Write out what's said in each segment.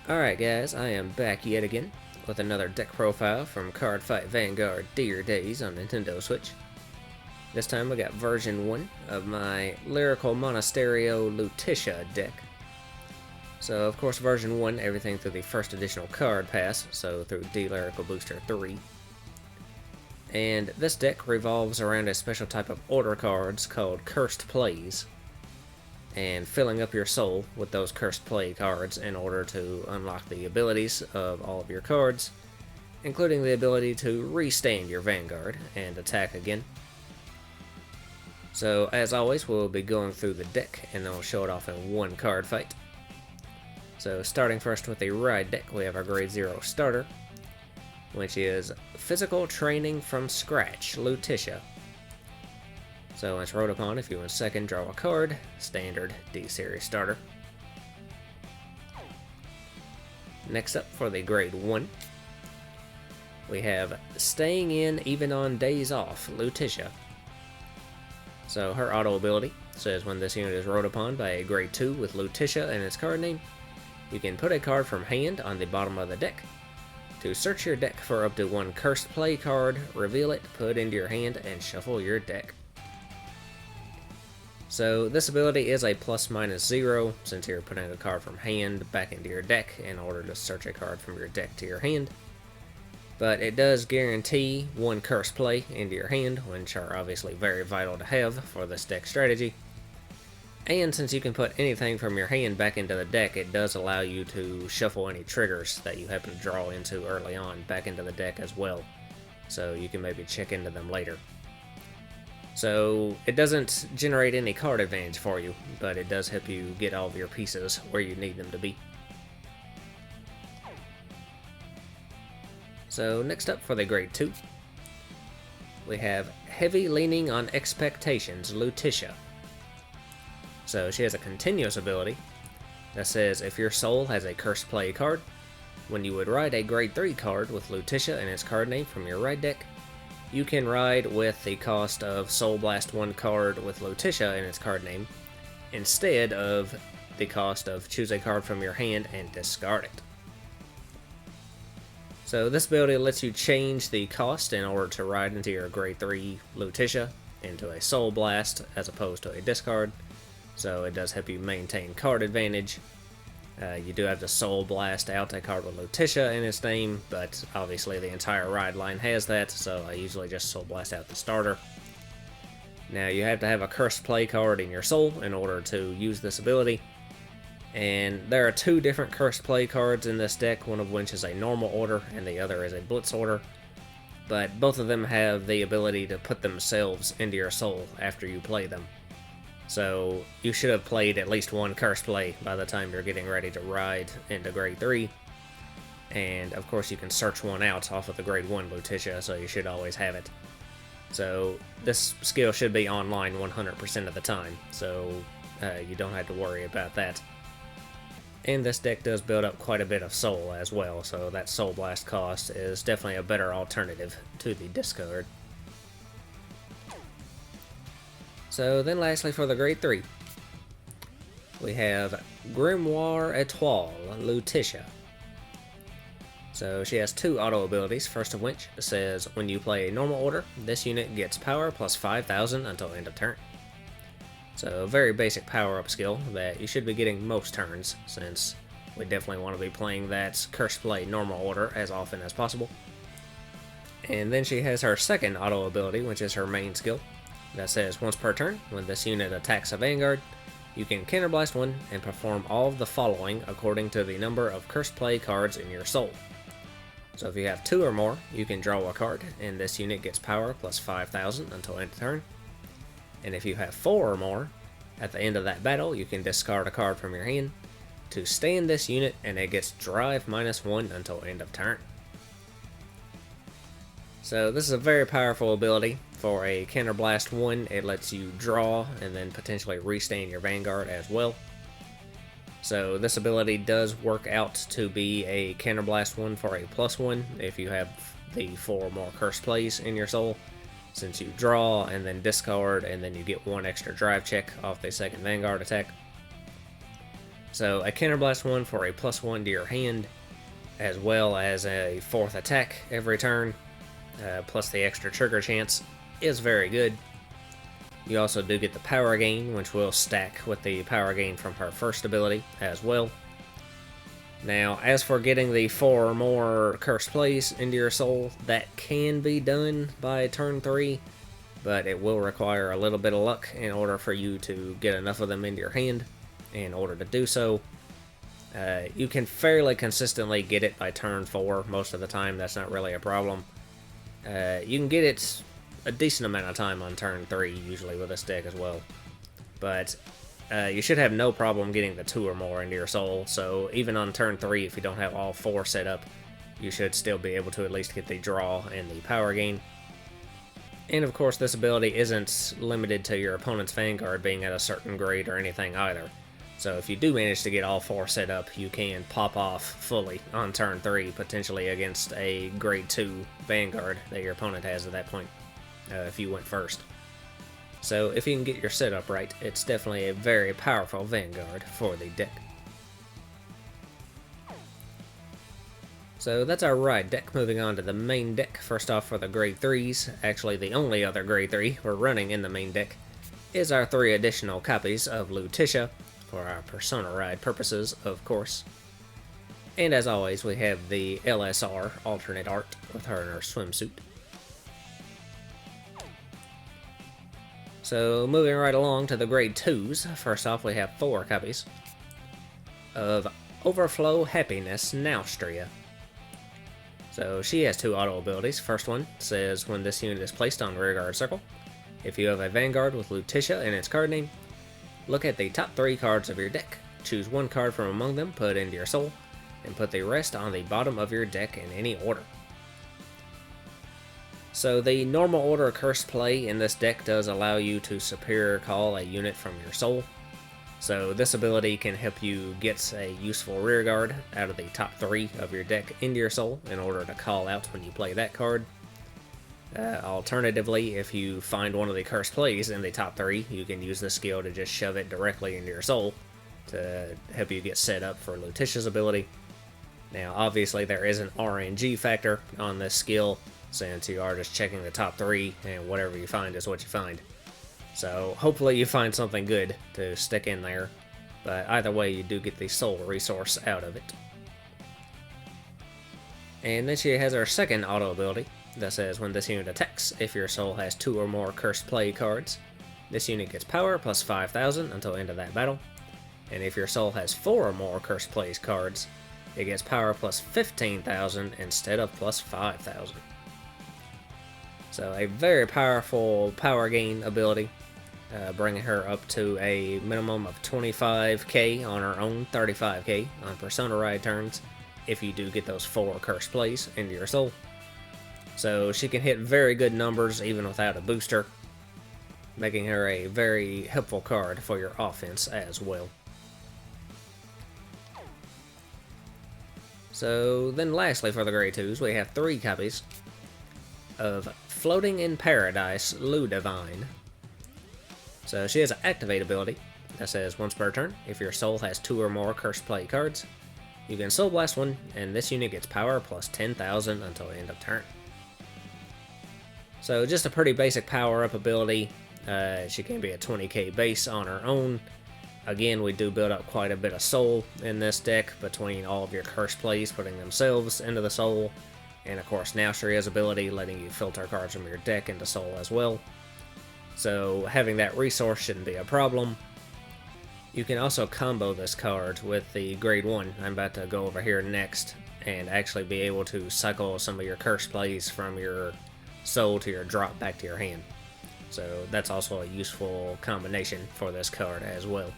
Alright guys, I am back yet again with another deck profile from Cardfight Vanguard Dear Days on Nintendo Switch. This time we got version 1 of my Lyrical Monasterio Luticia deck. So of course version 1, everything through the first additional card pass, so through D-Lyrical Booster 3. And this deck revolves around a special type of order cards called Cursed Plays, and filling up your soul with those Cursed Play cards in order to unlock the abilities of all of your cards, including the ability to restand your Vanguard and attack again. So as always, we'll be going through the deck and then we'll show it off in one card fight. So starting first with the Ride deck, we have our Grade 0 starter, which is Physical Training from Scratch Luticia. So once rolled upon, if you in second, draw a card, standard D-Series starter. Next up for the Grade 1, we have Staying In Even on Days Off Luticia. So her auto ability says when this unit is rolled upon by a Grade 2 with Luticia in its card name, you can put a card from hand on the bottom of the deck. To search your deck for up to one Cursed Play card, reveal it, put it into your hand, and shuffle your deck. So this ability is a ±0, since you're putting a card from hand back into your deck in order to search a card from your deck to your hand. But it does guarantee one Cursed Play into your hand, which are obviously very vital to have for this deck strategy. And since you can put anything from your hand back into the deck, it does allow you to shuffle any triggers that you happen to draw into early on back into the deck as well. So you can maybe check into them later. So it doesn't generate any card advantage for you, but it does help you get all of your pieces where you need them to be. So next up for the Grade 2, we have Heavy Leaning on Expectations Luticia. So she has a continuous ability that says if your soul has a Cursed Play card, when you would ride a Grade 3 card with Luticia and its card name from your ride deck, you can ride with the cost of Soul Blast 1 card with Luticia in its card name, instead of the cost of choose a card from your hand and discard it. So this ability lets you change the cost in order to ride into your Grade 3 Luticia into a Soul Blast as opposed to a discard, so it does help you maintain card advantage. You do have to Soul Blast out a card with Luticia in its name, but obviously the entire ride line has that, so I usually just Soul Blast out the starter. Now you have to have a Cursed Play card in your soul in order to use this ability, and there are two different Cursed Play cards in this deck, one of which is a normal order and the other is a blitz order, but both of them have the ability to put themselves into your soul after you play them. So you should have played at least one Cursed Play by the time you're getting ready to ride into Grade 3. And of course you can search one out off of the Grade 1 Luticia, so you should always have it. So this skill should be online 100% of the time, so you don't have to worry about that. And this deck does build up quite a bit of soul as well, so that Soul Blast cost is definitely a better alternative to the discard. So then lastly for the Grade 3, we have Grimoire Etoile Luticia. So she has two auto abilities, first of which says when you play a normal order, this unit gets power plus 5,000 until end of turn. So a very basic power up skill that you should be getting most turns, since we definitely want to be playing that Cursed Play normal order as often as possible. And then she has her second auto ability, which is her main skill, that says once per turn, when this unit attacks a Vanguard, you can counterblast one and perform all of the following according to the number of Cursed Play cards in your soul. So if you have 2 or more, you can draw a card, and this unit gets power plus 5,000 until end of turn. And if you have 4 or more, at the end of that battle, you can discard a card from your hand to stand this unit, and it gets drive -1 until end of turn. So this is a very powerful ability. For a Counterblast 1, it lets you draw and then potentially restand your Vanguard as well. So this ability does work out to be a Counterblast 1 for a +1 if you have the 4 or more Cursed Plays in your soul, since you draw and then discard and then you get 1 extra drive check off the second Vanguard attack. So a Counterblast 1 for a +1 to your hand, as well as a 4th attack every turn, plus the extra trigger chance, is very good. You also do get the power gain, which will stack with the power gain from her first ability as well. Now, as for getting the 4 or more cursed plays into your soul, that can be done by turn 3, but it will require a little bit of luck in order for you to get enough of them into your hand. In order to do so, you can fairly consistently get it by turn 4 most of the time. That's not really a problem. You can get it a decent amount of time on turn 3 usually with this deck as well, but you should have no problem getting the 2 or more into your soul. So even on turn 3, if you don't have all 4 set up, you should still be able to at least get the draw and the power gain. And of course, this ability isn't limited to your opponent's Vanguard being at a certain grade or anything either. So if you do manage to get all 4 set up, you can pop off fully on turn 3, potentially against a grade 2 Vanguard that your opponent has at that point, if you went first. So if you can get your setup right, it's definitely a very powerful Vanguard for the deck. So that's our ride deck. Moving on to the main deck. First off, for the grade 3s, actually the only other grade 3 we're running in the main deck, is our 3 additional copies of Luticia, for our Persona ride purposes, of course. And as always, we have the LSR alternate art with her in her swimsuit. So moving right along to the grade 2s, first off we have 4 copies of Overflow Happiness Naustria. So she has 2 auto abilities. First one says when this unit is placed on rearguard circle, if you have a Vanguard with Luticia in its card name, look at the top 3 cards of your deck, choose 1 card from among them, put it into your soul, and put the rest on the bottom of your deck in any order. So the normal order cursed play in this deck does allow you to superior call a unit from your soul. So this ability can help you get a useful rearguard out of the top 3 of your deck into your soul in order to call out when you play that card. Alternatively, if you find one of the cursed plays in the top 3, you can use this skill to just shove it directly into your soul to help you get set up for Luticia's ability. Now, obviously, there is an RNG factor on this skill, since you are just checking the top 3, and whatever you find is what you find. So, hopefully you find something good to stick in there, but either way, you do get the soul resource out of it. And then she has our second auto ability that says when this unit attacks, if your soul has 2 or more cursed play cards, this unit gets power plus 5,000 until end of that battle. And if your soul has 4 or more cursed plays cards, it gets power plus 15,000 instead of plus 5,000. So a very powerful power gain ability, bringing her up to a minimum of 25k on her own, 35k on Persona ride turns, if you do get those 4 cursed plays into your soul. So she can hit very good numbers even without a booster, making her a very helpful card for your offense as well. So then lastly for the grade 2s, we have 3 copies of Floating in Paradise Ludivine. So she has an activate ability that says once per turn, if your soul has 2 or more cursed play cards, you can Soul Blast one, and this unit gets power plus 10,000 until end of turn. So just a pretty basic power-up ability. She can be a 20k base on her own. Again, we do build up quite a bit of soul in this deck between all of your cursed plays putting themselves into the soul, and of course Naustria's ability letting you filter cards from your deck into soul as well. So having that resource shouldn't be a problem. You can also combo this card with the grade 1 I'm about to go over here next, and actually be able to cycle some of your cursed plays from your soul to your drop back to your hand. So that's also a useful combination for this card as well.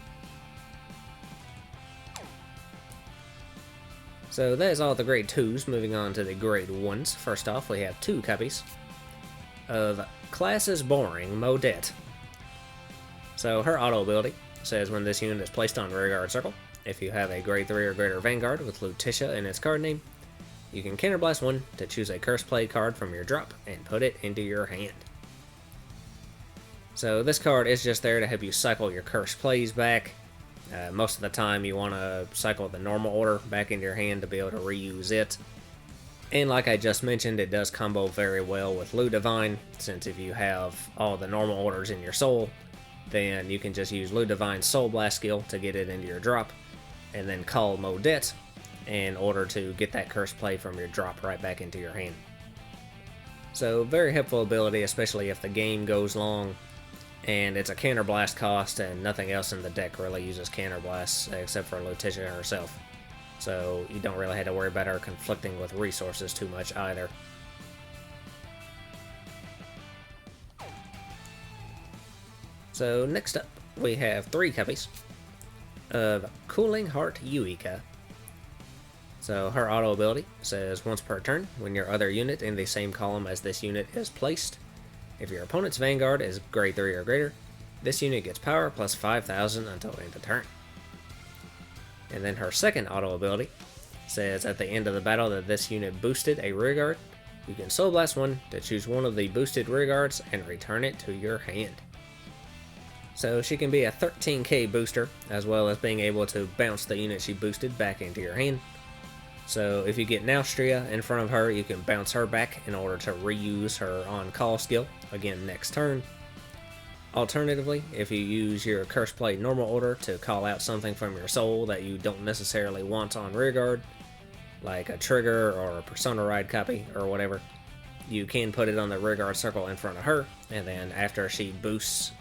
So that is all the grade 2s. Moving on to the grade 1s. First off, we have 2 copies of Class is Boring Modette. So her auto ability says when this unit is placed on rearguard circle, if you have a grade 3 or greater Vanguard with Luticia in its card name, you can Counterblast one to choose a Curse Play card from your drop and put it into your hand. So this card is just there to help you cycle your Curse Plays back. Most of the time you want to cycle the normal order back into your hand to be able to reuse it. And like I just mentioned, it does combo very well with Ludivine, since if you have all the normal orders in your soul, then you can just use Ludivine's Soul Blast skill to get it into your drop, and then call Modette in order to get that curse play from your drop right back into your hand. So very helpful ability, especially if the game goes long and it's a counterblast cost and nothing else in the deck really uses counterblasts except for Luticia herself. So you don't really have to worry about her conflicting with resources too much either. So next up, we have 3 copies of Cooling Heart Yuika. So her auto ability says once per turn, when your other unit in the same column as this unit is placed, if your opponent's Vanguard is grade 3 or greater, this unit gets power plus 5,000 until end of turn. And then her second auto ability says at the end of the battle that this unit boosted a rearguard, you can Soul Blast one to choose one of the boosted rearguards and return it to your hand. So she can be a 13k booster, as well as being able to bounce the unit she boosted back into your hand. So if you get Naustria in front of her, you can bounce her back in order to reuse her on-call skill again next turn. Alternatively, if you use your Curse Play normal order to call out something from your soul that you don't necessarily want on rearguard, like a trigger or a Persona Ride copy or whatever, you can put it on the rearguard circle in front of her, and then after she boosts,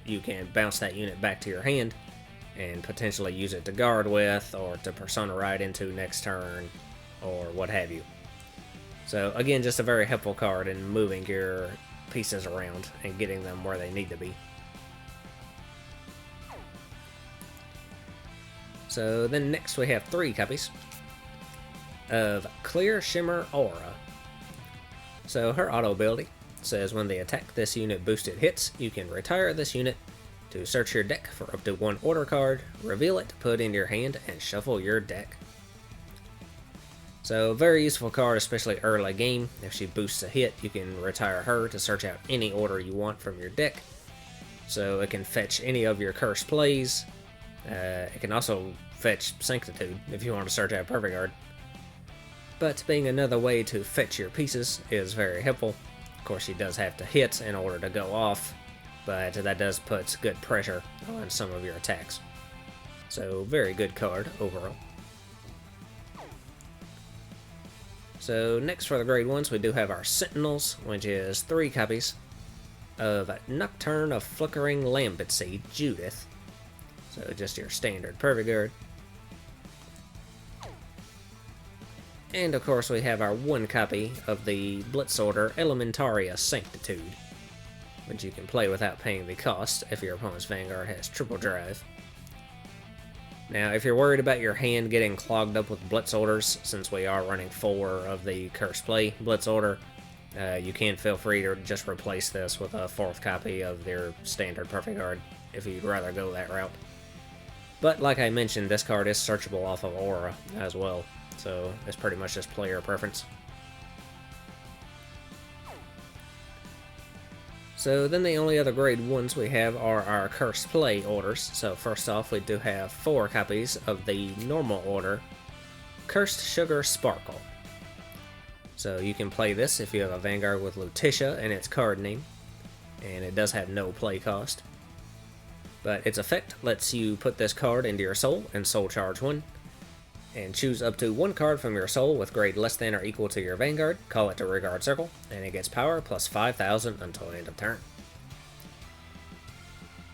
you can bounce that unit back to your hand and potentially use it to guard with or to Persona Ride into next turn or what have you. So again, just a very helpful card in moving your pieces around and getting them where they need to be. So then next we have 3 copies of Clear Shimmer Aura. So her auto ability says when the attack this unit boosted hits, you can retire this unit to search your deck for up to 1 order card, reveal it, put it in your hand, and shuffle your deck. So very useful card, especially early game. If she boosts a hit, you can retire her to search out any order you want from your deck. So it can fetch any of your cursed plays. It can also fetch Sanctitude if you want to search out Perfect Guard. But being another way to fetch your pieces is very helpful. Of course, she does have to hit in order to go off, but that does put good pressure on some of your attacks. So very good card overall. So next for the grade 1s, we do have our Sentinels, which is 3 copies of Nocturne of Flickering Lambent Seed, Judith. So just your standard Perfect Guard. And of course we have our 1 copy of the Blitz Order Elementaria Sanctitude, which you can play without paying the cost if your opponent's Vanguard has triple drive. Now, if you're worried about your hand getting clogged up with Blitz Orders, since we are running 4 of the Curse Play Blitz Order, you can feel free to just replace this with a 4th copy of their standard Perfect Guard if you'd rather go that route. But like I mentioned, this card is searchable off of Aura as well, so it's pretty much just player preference. So then the only other grade 1s we have are our Curse Play orders. So first off, we do have 4 copies of the normal order, Cursed Sugar Sparkle. So you can play this if you have a Vanguard with Luticia in its card name, and it does have no play cost. But its effect lets you put this card into your soul and soul charge 1, and choose up to 1 card from your soul with grade less than or equal to your Vanguard, call it to rearguard circle, and it gets power plus 5,000 until end of turn.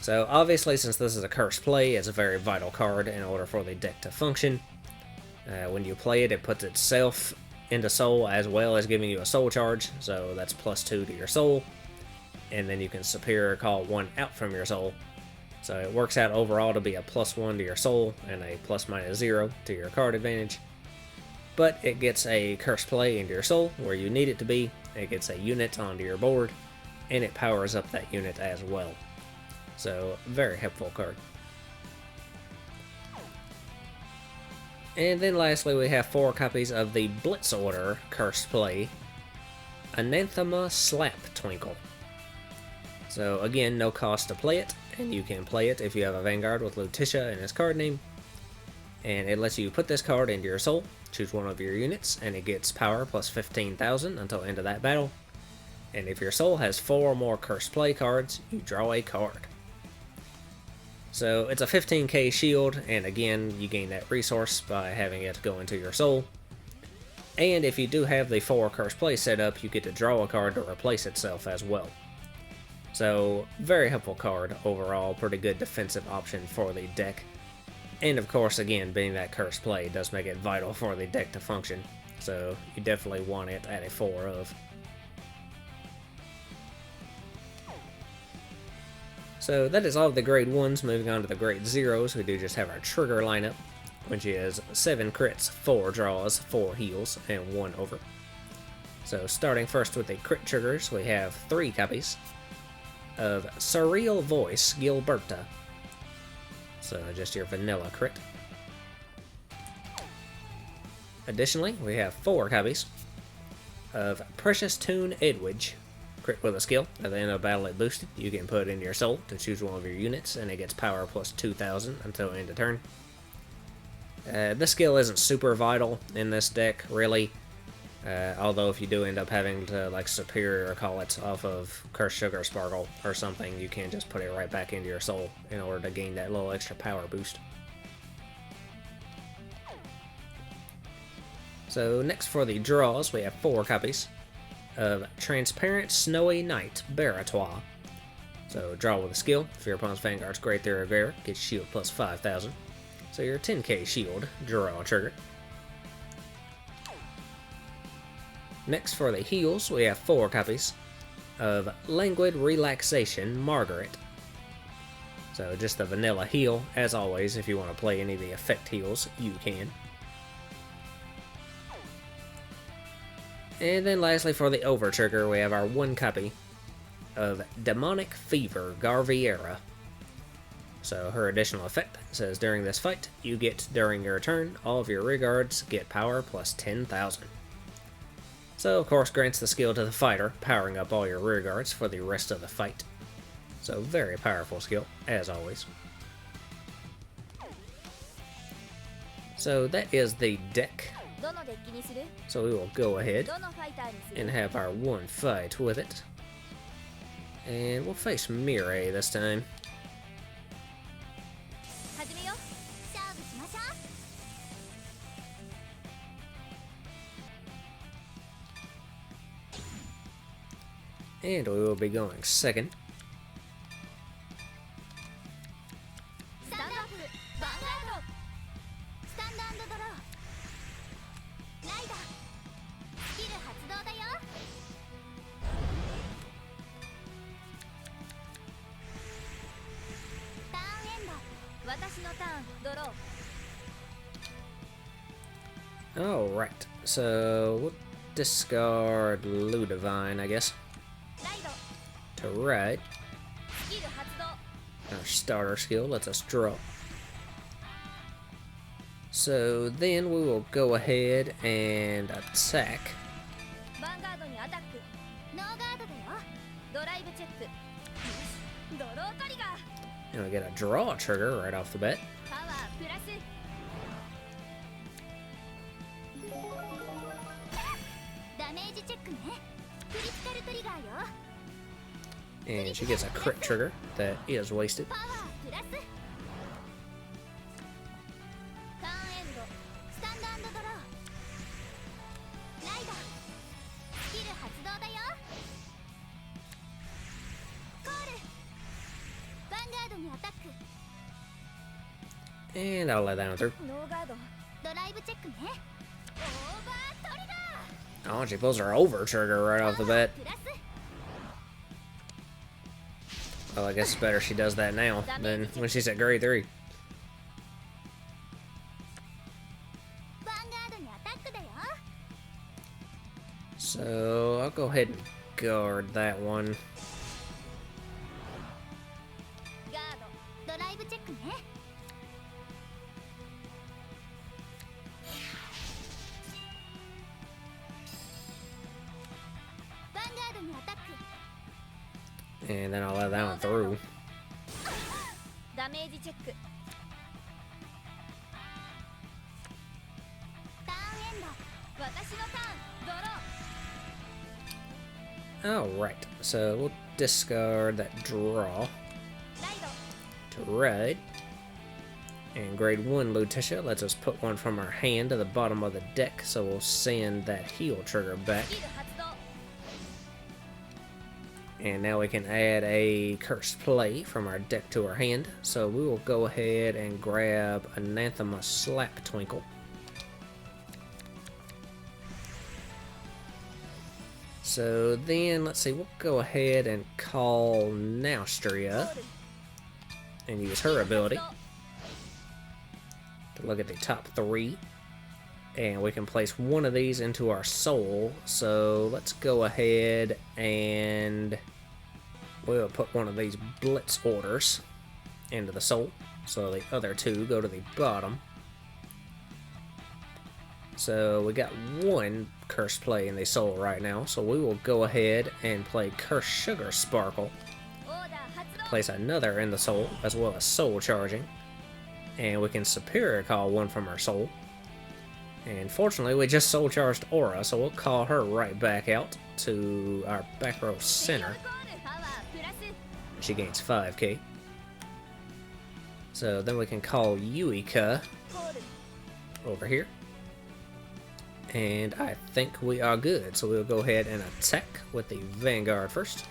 So obviously, since this is a Curse Play, it's a very vital card in order for the deck to function. When you play it, it puts itself into soul as well as giving you a soul charge, so that's plus 2 to your soul, and then you can superior call 1 out from your soul. So it works out overall to be a plus 1 to your soul and a plus minus 0 to your card advantage. But it gets a Curse Play into your soul where you need it to be, it gets a unit onto your board, and it powers up that unit as well. So, very helpful card. And then lastly we have 4 copies of the Blitz Order Curse Play, Anathema Slap Twinkle. So again, no cost to play it, and you can play it if you have a Vanguard with Luticia in its card name. And it lets you put this card into your soul, choose one of your units, and it gets power plus 15,000 until end of that battle. And if your soul has 4 or more cursed play cards, you draw a card. So it's a 15k shield, and again, you gain that resource by having it go into your soul. And if you do have the 4 cursed play set up, you get to draw a card to replace itself as well. So, very helpful card overall, pretty good defensive option for the deck. And of course, again, being that cursed play does make it vital for the deck to function, so you definitely want it at a 4 of. So that is all of the grade 1s. Moving on to the grade 0s, we do just have our trigger lineup, which is 7 crits, 4 draws, 4 heals, and 1 over. So starting first with the crit triggers, we have 3 copies of Surreal Voice Gilberta. So just your vanilla crit. Additionally, we have 4 copies of Precious Tune Edwidge. Crit with a skill. At the end of battle it boosted. You can put it into your soul to choose one of your units, and it gets power plus 2,000 until end of turn. This skill isn't super vital in this deck, really. Although if you do end up having to like superior call it off of Cursed Sugar Sparkle or something, you can just put it right back into your soul in order to gain that little extra power boost. So next for the draws, we have 4 copies of Transparent Snowy Night Baratois. So draw with a skill. If your opponent's Vanguard's grade 3 or greater, gets shield plus 5,000. So your 10k shield, draw trigger. Next for the heals, we have 4 copies of Languid Relaxation Margaret. So just the vanilla heal. As always, if you want to play any of the effect heals, you can. And then lastly for the over trigger, we have our 1 copy of Demonic Fever Garviera. So her additional effect says during this fight, you get during your turn, all of your rearguards get power plus 10,000. So of course grants the skill to the fighter, powering up all your rearguards for the rest of the fight. So very powerful skill, as always. So that is the deck. So we will go ahead and have our one fight with it. And we'll face Mirai this time. And we will be going second. Alright, so we'll discard Ludivine, I guess, to ride. Our starter skill lets us draw. So then we will go ahead and attack. And we get a draw trigger right off the bat. And she gets a crit trigger that is wasted. And I'll let that one through. Oh, she pulls her over trigger right off the bat. Well, I guess it's better she does that now than when she's at grade 3. So I'll go ahead and guard that one. And then I'll let that one through. Alright, so we'll discard that draw to ride. And grade 1 Luticia lets us put one from our hand to the bottom of the deck, so we'll send that heal trigger back. And now we can add a Cursed Play from our deck to our hand, so we will go ahead and grab Anathema Slap Twinkle. So then, let's see, we'll go ahead and call Naustria and use her ability to look at the top 3. And we can place one of these into our soul. So let's go ahead and we'll put one of these Blitz orders into the soul. So the other 2 go to the bottom. So we got one Cursed Play in the soul right now. So we will go ahead and play Cursed Sugar Sparkle. Place another in the soul, as well as soul charging. And we can Superior Call one from our soul. And fortunately, we just soul charged Aura, so we'll call her right back out to our back row center. She gains 5k. So then we can call Yuika over here. And I think we are good, so we'll go ahead and attack with the Vanguard first.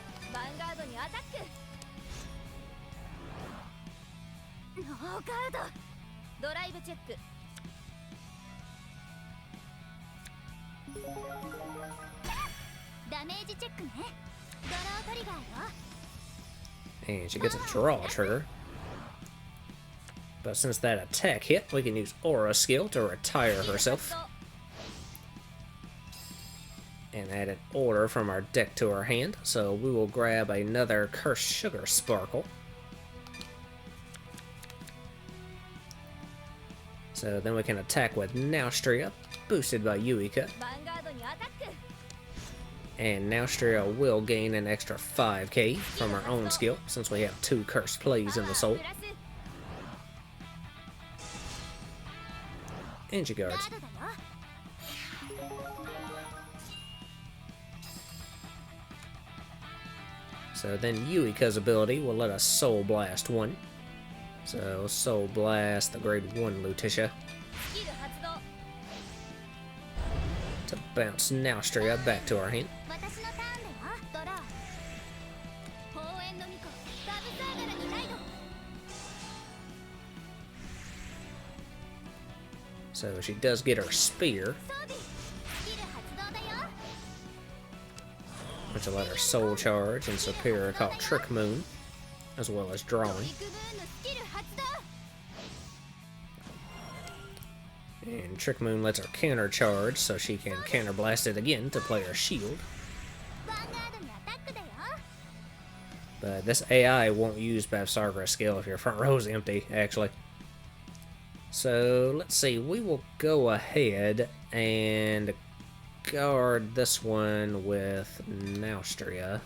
And she gets a draw trigger. But since that attack hit, we can use Aura skill to retire herself. And add an order from our deck to our hand. So we will grab another Cursed Sugar Sparkle. So then we can attack with Naustria, boosted by Yuika. And Naustria will gain an extra 5k from our own skill, since we have 2 Cursed Plays in the soul. And she guards. So then Yuika's ability will let us Soul Blast 1. So Soul Blast the grade 1 Luticia to bounce Naustria back to our hand. So she does get her spear, which will let her soul charge and Superior Call Trick Moon, as well as drawing. And Trick Moon lets her counter charge, so she can counter blast it again to play her shield. But this AI won't use Bavsargra's skill if your front row is empty, actually. So let's see, we will go ahead and guard this one with Naustria.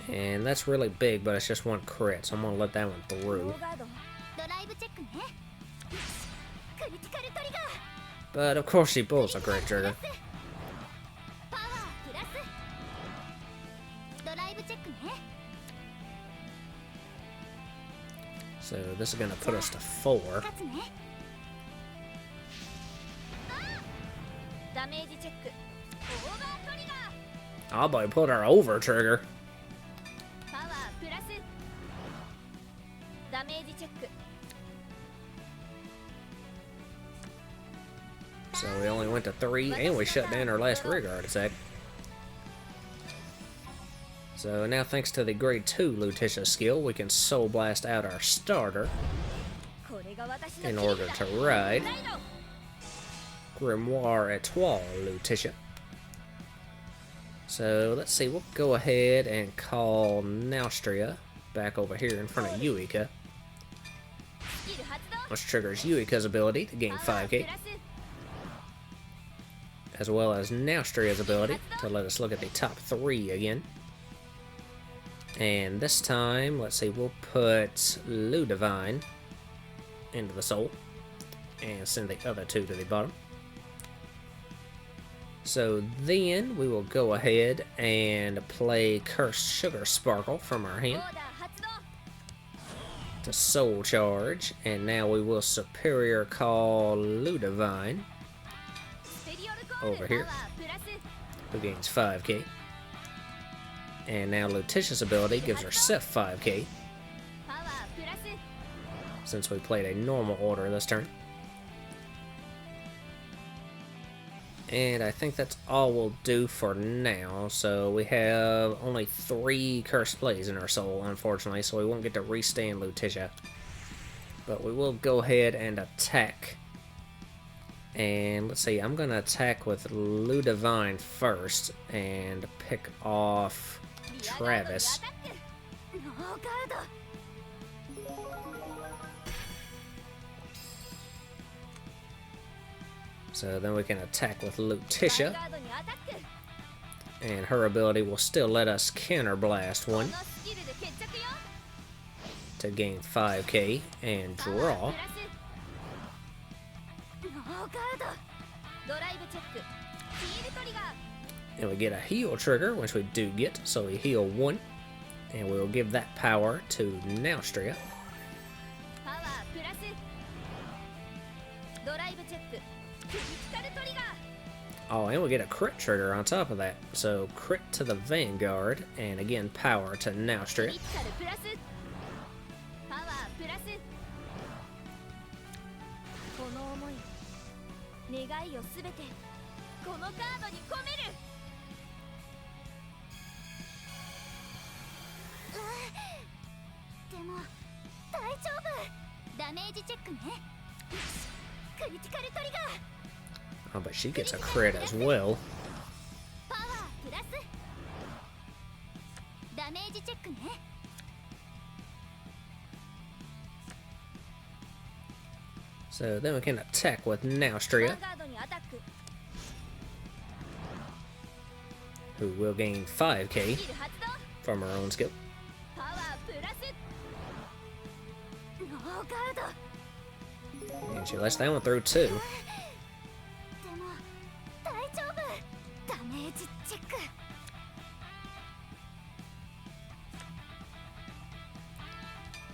And that's really big, but it's just one crit, so I'm going to let that one through. But of course she pulls a crit trigger. So this is going to put us to 4. Oh boy, put our over trigger. So we only went to 3, and we shut down our last rear guard attack. So now, thanks to the grade 2 Luticia skill, we can Soul Blast out our starter in order to ride Grimoire Etoile Luticia. So let's see, we'll go ahead and call Naustria back over here in front of Yuika, which triggers Yuika's ability to gain 5k, as well as Naustria's ability to let us look at the top 3 again. And this time, let's see, we'll put Ludivine into the soul and send the other 2 to the bottom. So then we will go ahead and play Cursed Sugar Sparkle from our hand to Soul Charge, and now we will Superior Call Ludivine over here, who gains 5k. And now Luticia's ability gives herself 5k, since we played a normal order this turn. And I think that's all we'll do for now. So we have only 3 cursed plays in our soul, unfortunately, so we won't get to restand Luticia. But we will go ahead and attack. And let's see, I'm going to attack with Ludivine first and pick off Travis. So then we can attack with Luticia, and her ability will still let us counterblast 1 to gain 5k and draw. And we get a heal trigger, which we do get, so we heal 1, and we will give that power to Naustria. Oh, and we get a crit trigger on top of that. So crit to the Vanguard, and again power to Naustria. Oh, but she gets a crit as well. So then we can attack with Naustria, who will gain 5k from her own skill. And she lets that one through too.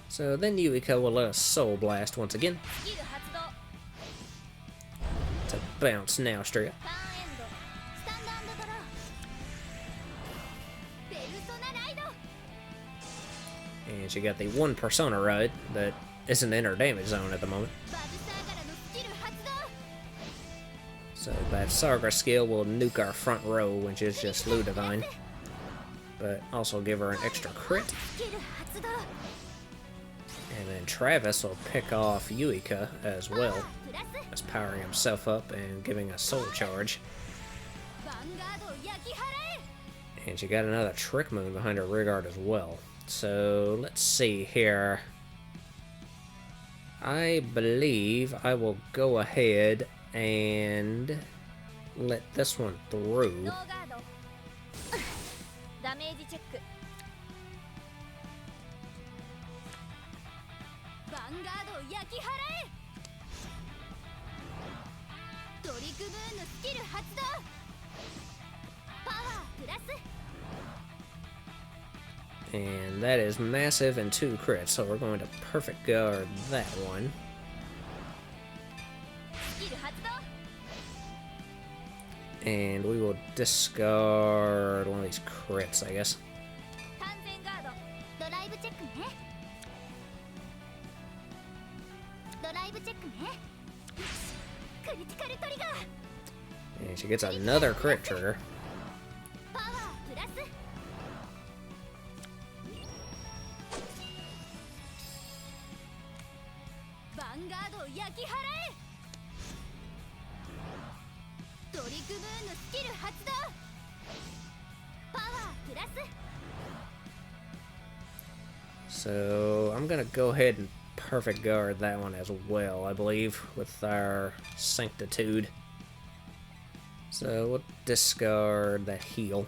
So then Yuika will let us Soul Blast once again to bounce Naustria. And she got the 1 Persona Ride that isn't in her damage zone at the moment. So that Saga skill will nuke our front row, which is just Ludivine, but also give her an extra crit. And then Travis will pick off Yuika as well, as powering himself up and giving a soul charge. And she got another Trick Moon behind her rear guard as well. So let's see here. I believe I will go ahead and let this one through. And that is massive and 2 crits, so we're going to perfect guard that one. And we will discard one of these crits, I guess. And she gets another crit trigger. So I'm gonna go ahead and perfect guard that one as well, I believe, with our Sanctitude. So we'll discard that heal.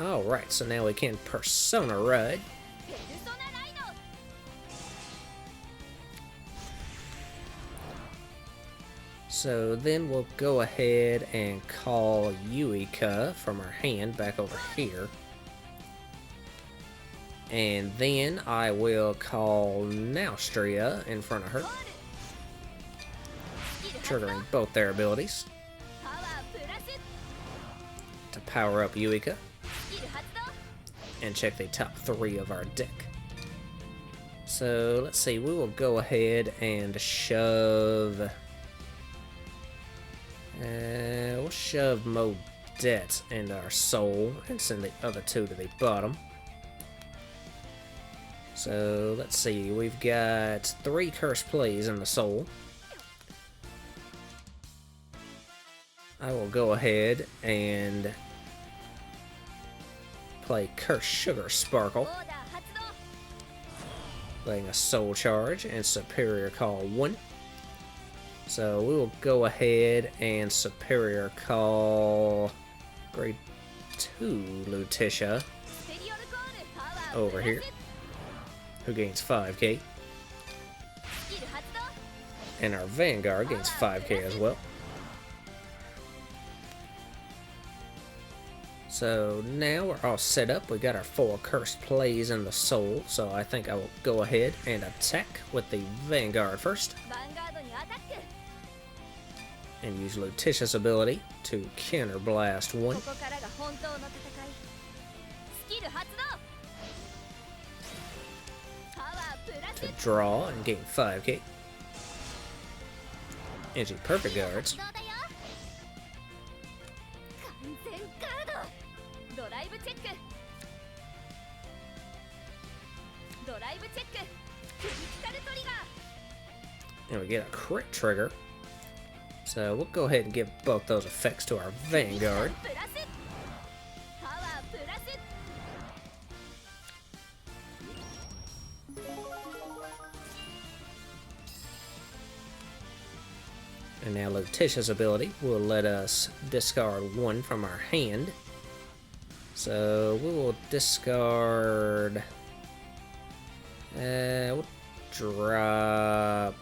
Alright, so now we can Persona Ride. So then we'll go ahead and call Yuika from our hand back over here. And then I will call Naustria in front of her, triggering both their abilities to power up Yuika and check the top 3 of our deck. So let's see, we will go ahead and shove... we'll shove Modette into our soul and send the other 2 to the bottom. So let's see, we've got 3 cursed plays in the soul. I will go ahead and play Cursed Sugar Sparkle, playing a soul charge and Superior Call 1. So we will go ahead and Superior Call Grade 2 Luticia over here, who gains 5k. And our Vanguard gains 5k as well. So now we're all set up. We got our 4 cursed plays in the soul, so I think I will go ahead and attack with the Vanguard first. And use Luticia's ability to counter blast 1. To draw and gain 5k. And she perfect guards. And we get a crit trigger. So we'll go ahead and give both those effects to our Vanguard. And now Luticia's ability will let us discard 1 from our hand. So we will discard... we'll drop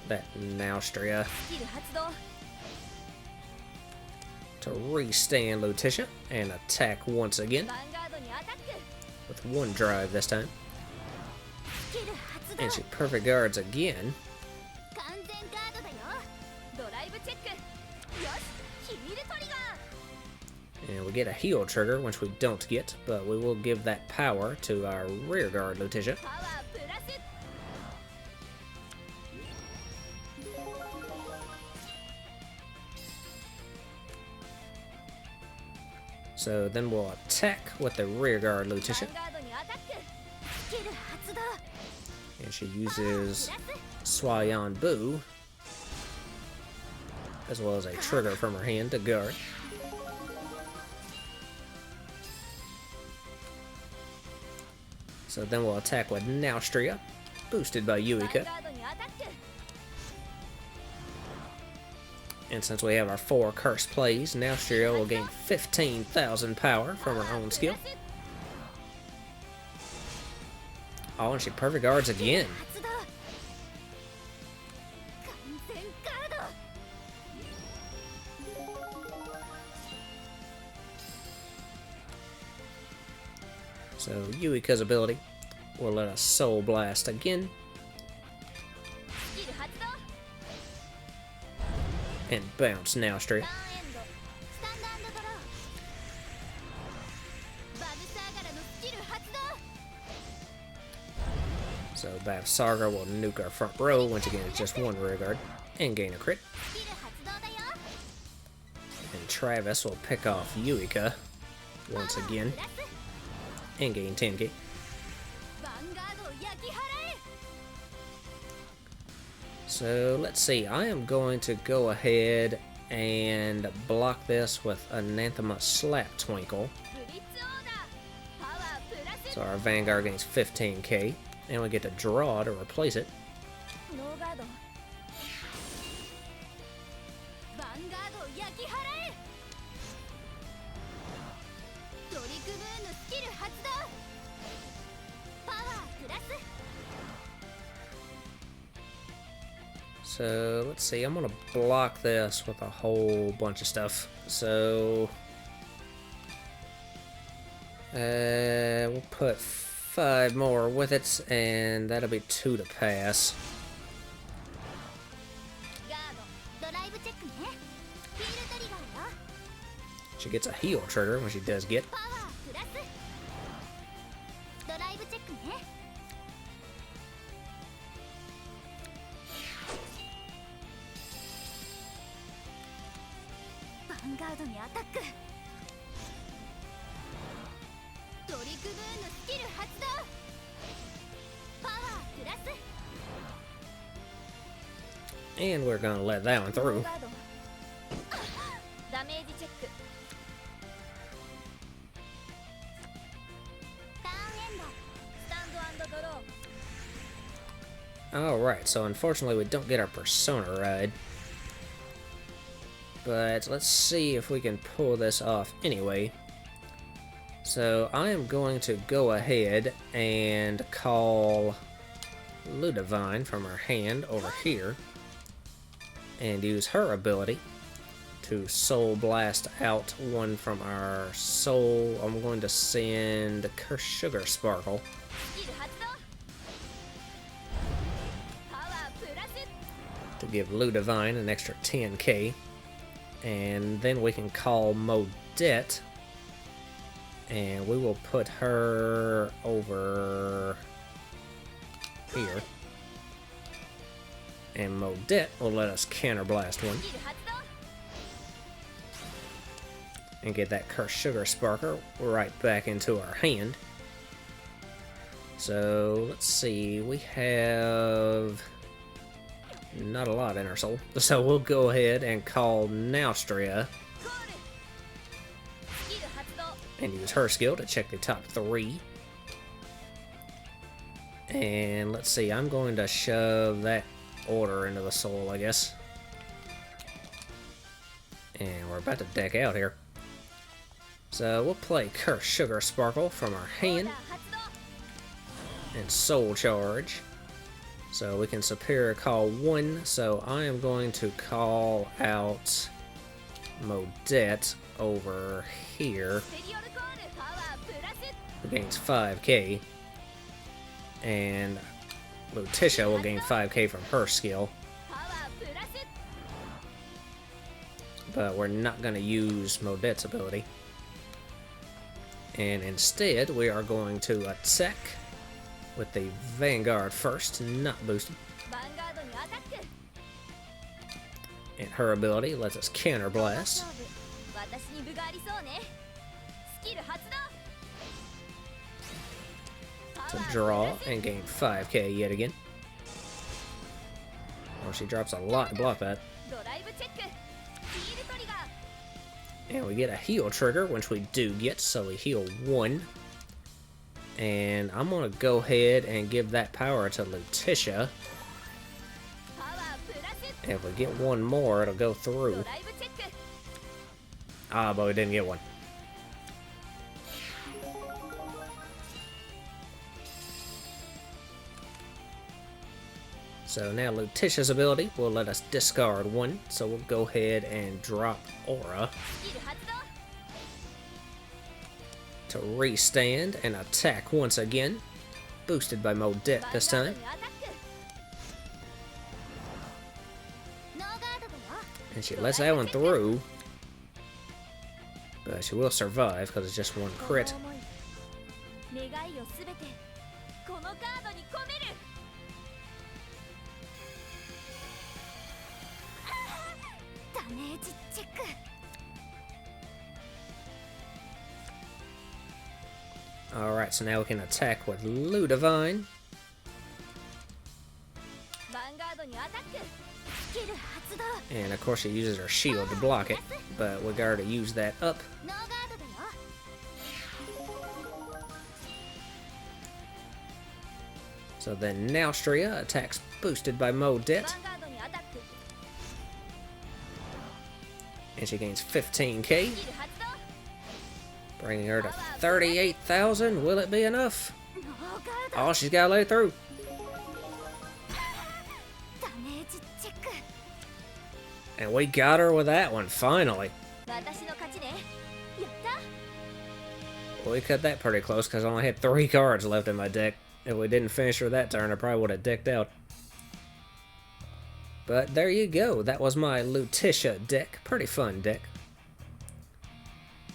that Naustria to restand Luticia and attack once again with 1 drive this time. And she perfect guards again. And we get a heal trigger, which we don't get, but we will give that power to our rear guard Luticia. So then we'll attack with the rear guard Luticia. And she uses Swayan Bu, as well as a trigger from her hand to guard. So then we'll attack with Naustria, boosted by Yuika. And since we have our 4 cursed plays, Naustria will gain 15,000 power from her own skill. Oh, and she perfect guards again. So Yuika's ability will let us Soul Blast again. And bounce Naustria. So Babsaga will nuke our front row once again. It's just 1 rear guard and gain a crit. And Travis will pick off Yuika once again and gain 10k. So let's see, I am going to go ahead and block this with Anathema Slap Twinkle. So our Vanguard gains 15k, and we get to draw to replace it. So let's see, I'm gonna block this with a whole bunch of stuff. So we'll put 5 more with it, and that'll be 2 to pass. She gets a heal trigger when she does get. And we're gonna let that one through. Alright, so unfortunately we don't get our Persona ride. But let's see if we can pull this off anyway. So I am going to go ahead and call Ludivine from her hand over here and use her ability to Soul Blast out one from our soul. I'm going to send Sugar Sparkle to give Ludivine an extra 10k. And then we can call Modette, and we will put her over here. And Modette will let us counterblast one and get that Cursed Sugar Sparker right back into our hand. So let's see, we have not a lot in our soul, so we'll go ahead and call Naustria and use her skill to check the top 3. And let's see, I'm going to shove that order into the soul, I guess. And we're about to deck out here. So we'll play Cursed Sugar Sparkle from our hand and Soul Charge. So we can Superior Call 1, so I am going to call out Modette over here, who gains 5k, and Luticia will gain 5k from her skill. But we're not going to use Modette's ability. And instead, we are going to attack with the Vanguard first, not boosted. And her ability lets us counter blast to draw and gain 5k yet again. Well, she drops a lot to block that. And we get a heal trigger, which we do get, so we heal 1. And I'm going to go ahead and give that power to Luticia. And if we get 1 more, it'll go through. Ah, but we didn't get 1. So now Luticia's ability will let us discard 1. So we'll go ahead and drop Aura to restand and attack once again, boosted by Modette this time. And she lets that one through, but she will survive because it's just 1 crit. Alright, so now we can attack with Ludivine. And of course she uses her shield to block it, but we got her to use that up. So then Naustria attacks boosted by Modet. And she gains 15k. Bringing her to 38,000. Will it be enough? Oh, she's got to let it through. And we got her with that one, finally. We cut that pretty close because I only had 3 cards left in my deck. If we didn't finish her that turn, I probably would have decked out. But there you go. That was my Luticia deck. Pretty fun deck.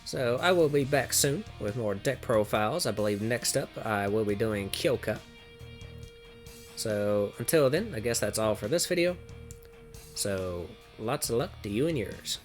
So I will be back soon with more deck profiles. I believe next up I will be doing Shotcut. So until then, I guess that's all for this video. So lots of luck to you and yours.